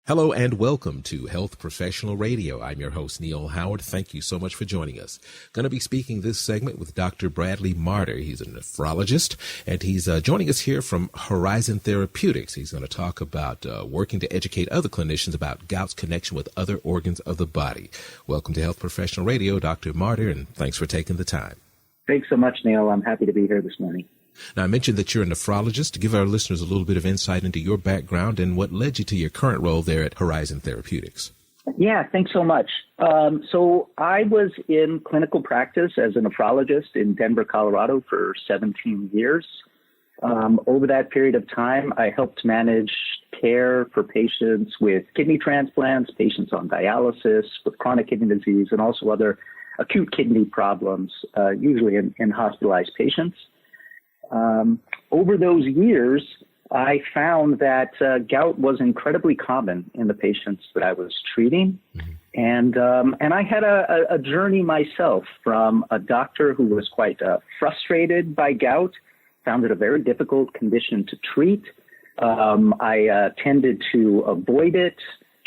Hello and welcome to Health Professional Radio. I'm your host, Neil Howard. Thank you so much for joining us. Going to be speaking this segment with Dr. Bradley Marder. He's a nephrologist, and he's joining us here from Horizon Therapeutics. He's going to talk about working to educate other clinicians about gout's connection with other organs of the body. Welcome to Health Professional Radio, Dr. Marder, and thanks for taking the time. Thanks so much, Neil. I'm happy to be here this morning. Now, I mentioned that you're a nephrologist. Give our listeners a little bit of insight into your background and what led you to your current role there at Horizon Therapeutics. Yeah, thanks so much. So I was in clinical practice as a nephrologist in Denver, Colorado for 17 years. Over that period of time, I helped manage care for patients with kidney transplants, patients on dialysis, with chronic kidney disease, and also other acute kidney problems, usually in hospitalized patients. Over those years, I found that gout was incredibly common in the patients that I was treating. And I had a journey myself from a doctor who was quite frustrated by gout, found it a very difficult condition to treat. I tended to avoid it,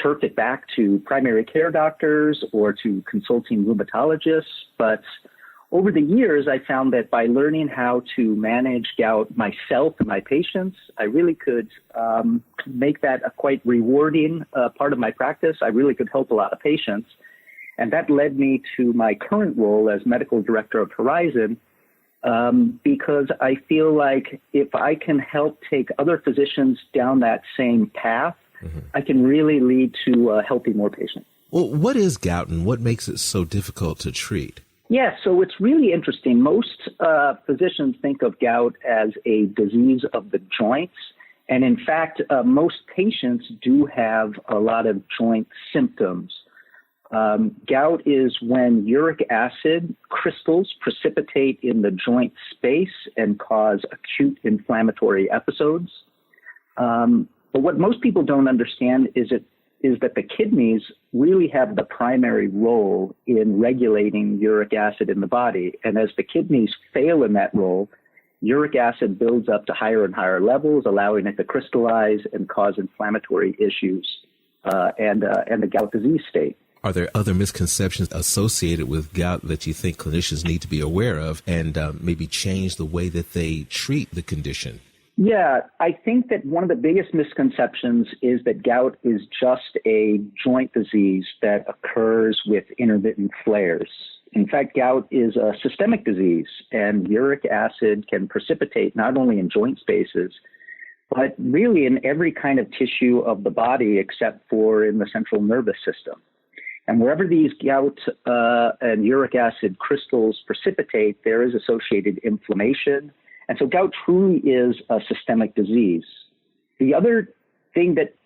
turf it back to primary care doctors or to consulting rheumatologists. But over the years, I found that by learning how to manage gout myself and my patients, I really could make that a quite rewarding part of my practice. I really could help a lot of patients. And that led me to my current role as Medical Director of Horizon, because I feel like if I can help take other physicians down that same path, I can really lead to helping more patients. Well, what is gout and what makes it so difficult to treat? Yeah, so it's really interesting. Most physicians think of gout as a disease of the joints. And in fact, most patients do have a lot of joint symptoms. Gout is when uric acid crystals precipitate in the joint space and cause acute inflammatory episodes. But what most people don't understand is that the kidneys really have the primary role in regulating uric acid in the body. And as the kidneys fail in that role, uric acid builds up to higher and higher levels, allowing it to crystallize and cause inflammatory issues and the gout disease state. Are there other misconceptions associated with gout that you think clinicians need to be aware of and maybe change the way that they treat the condition? Yeah, I think that one of the biggest misconceptions is that gout is just a joint disease that occurs with intermittent flares. In fact, gout is a systemic disease, and uric acid can precipitate not only in joint spaces, but really in every kind of tissue of the body except for in the central nervous system. And wherever these gout and uric acid crystals precipitate, there is associated inflammation. And so gout truly is a systemic disease. The other thing that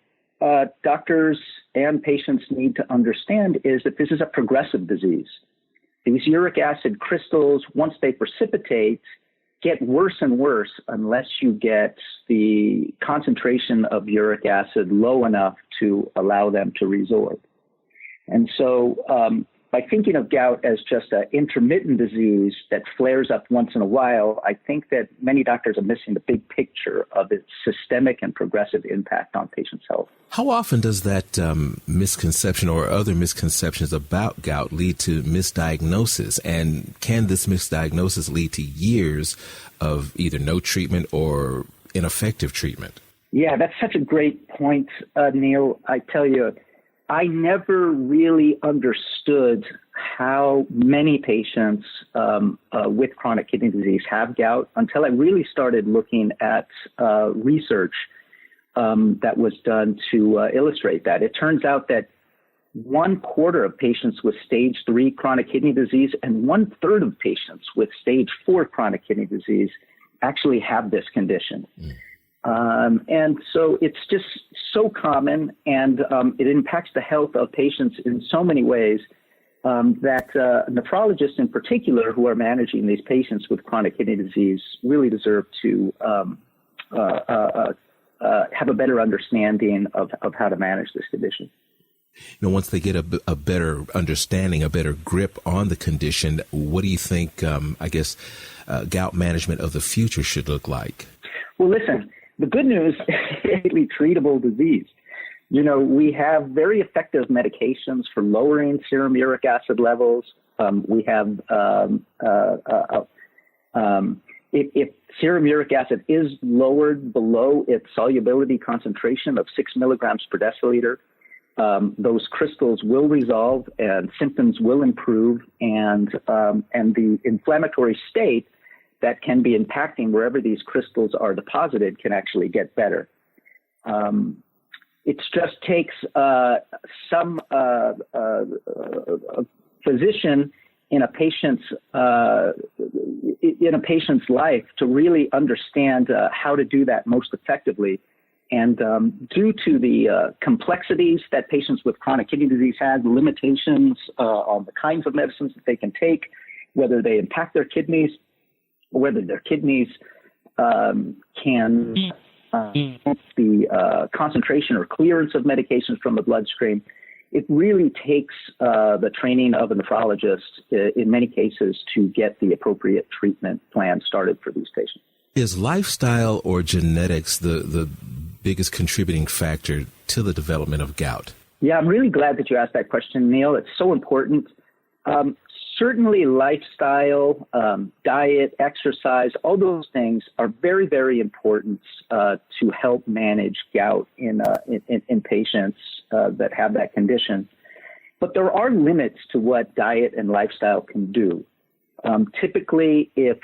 doctors and patients need to understand is that this is a progressive disease. These uric acid crystals, once they precipitate, get worse and worse unless you get the concentration of uric acid low enough to allow them to resorb. And so by thinking of gout as just an intermittent disease that flares up once in a while, I think that many doctors are missing the big picture of its systemic and progressive impact on patients' health. How often does that misconception or other misconceptions about gout lead to misdiagnosis? And can this misdiagnosis lead to years of either no treatment or ineffective treatment? Yeah, that's such a great point, Neil. I tell you, I never really understood how many patients with chronic kidney disease have gout until I really started looking at research that was done to illustrate that. It turns out that 1/4 of patients with stage 3 chronic kidney disease and 1/3 of patients with stage 4 chronic kidney disease actually have this condition. And so it's just so common, and it impacts the health of patients in so many ways that nephrologists in particular who are managing these patients with chronic kidney disease really deserve to have a better understanding of how to manage this condition. You know, once they get a better understanding, a better grip on the condition, what do you think, gout management of the future should look like? Well, listen, the good news is it's a treatable disease. We have very effective medications for lowering serum uric acid levels. We have, if serum uric acid is lowered below its solubility concentration of 6 milligrams per deciliter, those crystals will resolve and symptoms will improve, and the inflammatory state that can be impacting wherever these crystals are deposited can actually get better. It just takes some physician in a patient's life to really understand how to do that most effectively. And due to the complexities that patients with chronic kidney disease have, limitations on the kinds of medicines that they can take, whether they impact their kidneys, or whether their kidneys can the concentration or clearance of medications from the bloodstream, it really takes the training of a nephrologist in many cases to get the appropriate treatment plan started for these patients. Is lifestyle or genetics the biggest contributing factor to the development of gout? Yeah, I'm really glad that you asked that question, Neil. It's so important. Certainly lifestyle, diet, exercise, all those things are very, very important to help manage gout in patients that have that condition. But there are limits to what diet and lifestyle can do. Typically, if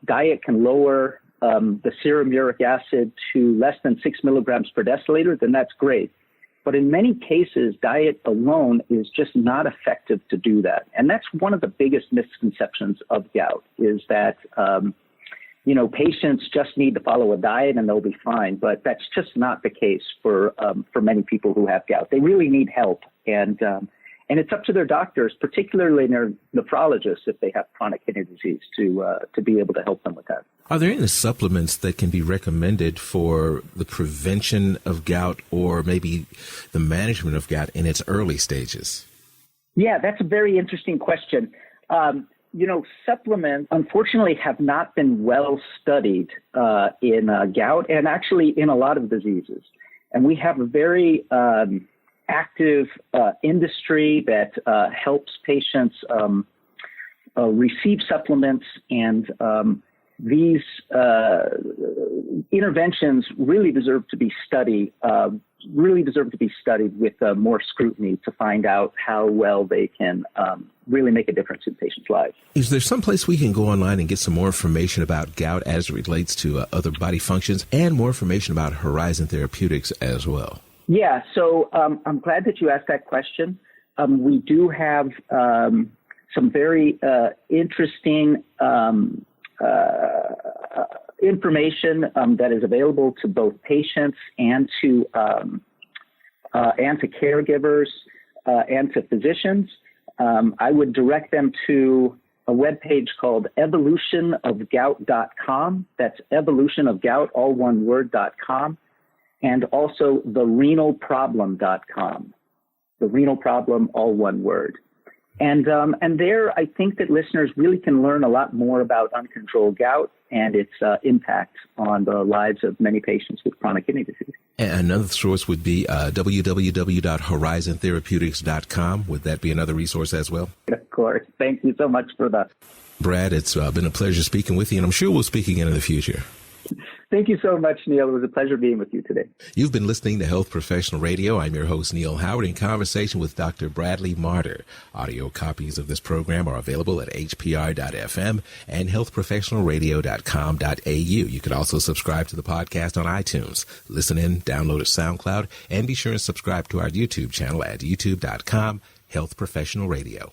diet can lower the serum uric acid to less than 6 milligrams per deciliter, then that's great. But in many cases, diet alone is just not effective to do that. And that's one of the biggest misconceptions of gout, is that, patients just need to follow a diet and they'll be fine. But that's just not the case for many people who have gout. They really need help. And it's up to their doctors, particularly their nephrologists, if they have chronic kidney disease, to be able to help them with that. Are there any supplements that can be recommended for the prevention of gout or maybe the management of gout in its early stages? Yeah, that's a very interesting question. Supplements, unfortunately, have not been well studied in gout and actually in a lot of diseases. And we have a very active industry that helps patients receive supplements, and these interventions really deserve to be studied. With more scrutiny to find out how well they can really make a difference in patients' lives. Is there some place we can go online and get some more information about gout as it relates to other body functions, and more information about Horizon Therapeutics as well? Yeah, so I'm glad that you asked that question. We do have some very interesting information that is available to both patients and to caregivers and to physicians. I would direct them to a webpage called evolutionofgout.com. That's evolutionofgout, all one word, .com. And also therenalproblem.com. The renal problem, all one word. And there, I think that listeners really can learn a lot more about uncontrolled gout and its impact on the lives of many patients with chronic kidney disease. And another source would be www.horizontherapeutics.com. Would that be another resource as well? Of course. Thank you so much for that. Brad, it's been a pleasure speaking with you, and I'm sure we'll speak again in the future. Thank you so much, Neil. It was a pleasure being with you today. You've been listening to Health Professional Radio. I'm your host, Neil Howard, in conversation with Dr. Bradley Marder. Audio copies of this program are available at hpr.fm and healthprofessionalradio.com.au. You can also subscribe to the podcast on iTunes. Listen in, download at SoundCloud, and be sure and subscribe to our YouTube channel at youtube.com, Health Professional Radio.